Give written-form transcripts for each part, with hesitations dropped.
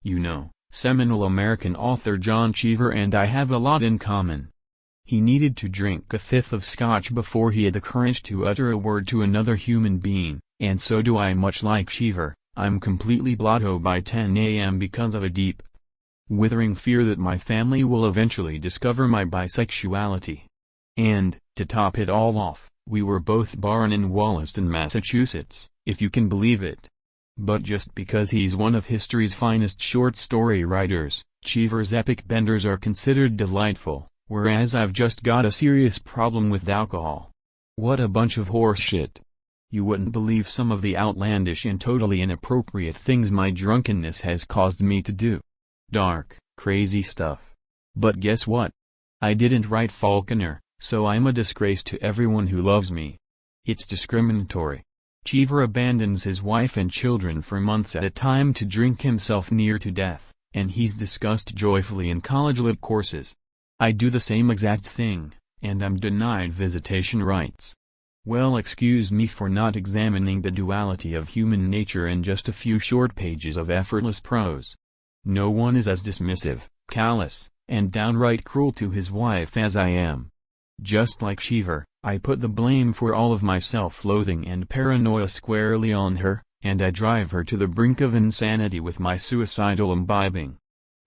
You know, seminal American author John Cheever and I have a lot in common. He needed to drink a fifth of scotch before he had the courage to utter a word to another human being, and so do I. Much like Cheever, I'm completely blotto by 10 a.m. because of a deep, withering fear that my family will eventually discover my bisexuality. And, to top it all off, we were both born in Wollaston, Massachusetts, if you can believe it. But just because he's one of history's finest short story writers, Cheever's epic benders are considered delightful, whereas I've just got a serious problem with alcohol. What a bunch of horseshit. You wouldn't believe some of the outlandish and totally inappropriate things my drunkenness has caused me to do. Dark, crazy stuff. But guess what? I didn't write Faulkner, so I'm a disgrace to everyone who loves me. It's discriminatory. Cheever abandons his wife and children for months at a time to drink himself near to death, and he's discussed joyfully in college lit courses. I do the same exact thing, and I'm denied visitation rights. Well, excuse me for not examining the duality of human nature in just a few short pages of effortless prose. No one is as dismissive, callous, and downright cruel to his wife as I am. Just like Cheever, I put the blame for all of my self-loathing and paranoia squarely on her, and I drive her to the brink of insanity with my suicidal imbibing.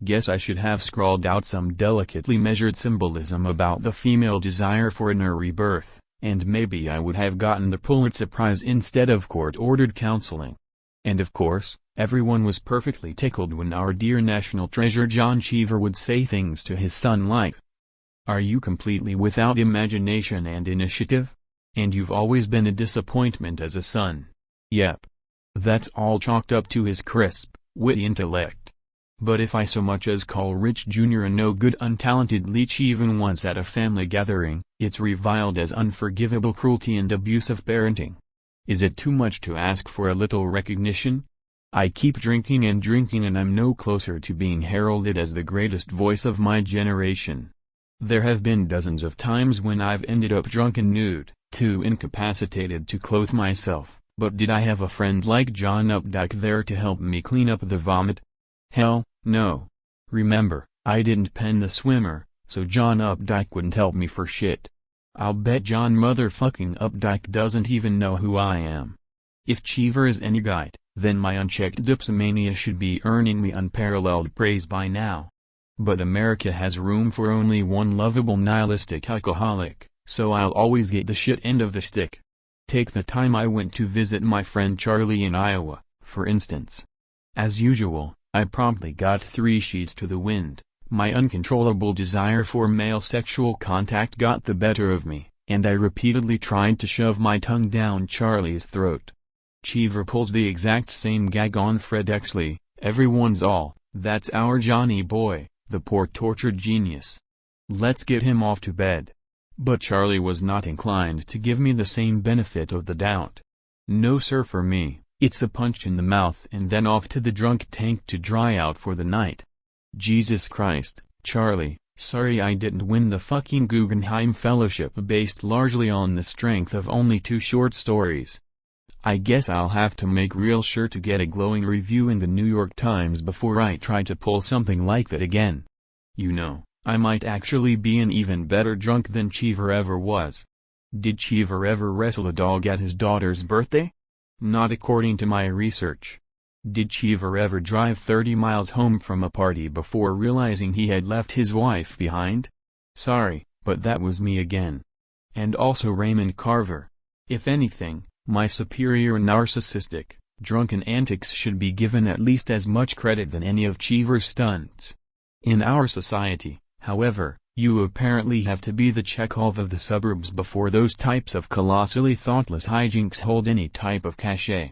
Guess I should have scrawled out some delicately measured symbolism about the female desire for inner rebirth, and maybe I would have gotten the Pulitzer Prize instead of court-ordered counseling. And of course, everyone was perfectly tickled when our dear national treasure John Cheever would say things to his son like, "Are you completely without imagination and initiative? And you've always been a disappointment as a son." Yep. That's all chalked up to his crisp, witty intellect. But if I so much as call Rich Jr. a no-good untalented leech even once at a family gathering, it's reviled as unforgivable cruelty and abusive parenting. Is it too much to ask for a little recognition? I keep drinking and I'm no closer to being heralded as the greatest voice of my generation. There have been dozens of times when I've ended up drunk and nude, too incapacitated to clothe myself, but did I have a friend like John Updike there to help me clean up the vomit? Hell, no. Remember, I didn't pen The Swimmer, so John Updike wouldn't help me for shit. I'll bet John motherfucking Updike doesn't even know who I am. If Cheever is any guide, then my unchecked dipsomania should be earning me unparalleled praise by now. But America has room for only one lovable nihilistic alcoholic, so I'll always get the shit end of the stick. Take the time I went to visit my friend Charlie in Iowa, for instance. As usual, I promptly got 3 sheets to the wind. My uncontrollable desire for male sexual contact got the better of me, and I repeatedly tried to shove my tongue down Charlie's throat. Cheever pulls the exact same gag on Fred Exley, everyone's all, that's our Johnny boy, the poor tortured genius. Let's get him off to bed. But Charlie was not inclined to give me the same benefit of the doubt. No sir, for me, it's a punch in the mouth and then off to the drunk tank to dry out for the night. Jesus Christ, Charlie, sorry I didn't win the fucking Guggenheim Fellowship based largely on the strength of only 2 short stories. I guess I'll have to make real sure to get a glowing review in the New York Times before I try to pull something like that again. You know, I might actually be an even better drunk than Cheever ever was. Did Cheever ever wrestle a dog at his daughter's birthday? Not according to my research. Did Cheever ever drive 30 miles home from a party before realizing he had left his wife behind? Sorry, but that was me again. And also Raymond Carver. If anything, my superior narcissistic, drunken antics should be given at least as much credit than any of Cheever's stunts. In our society, however, you apparently have to be the Chekhov of the suburbs before those types of colossally thoughtless hijinks hold any type of cachet.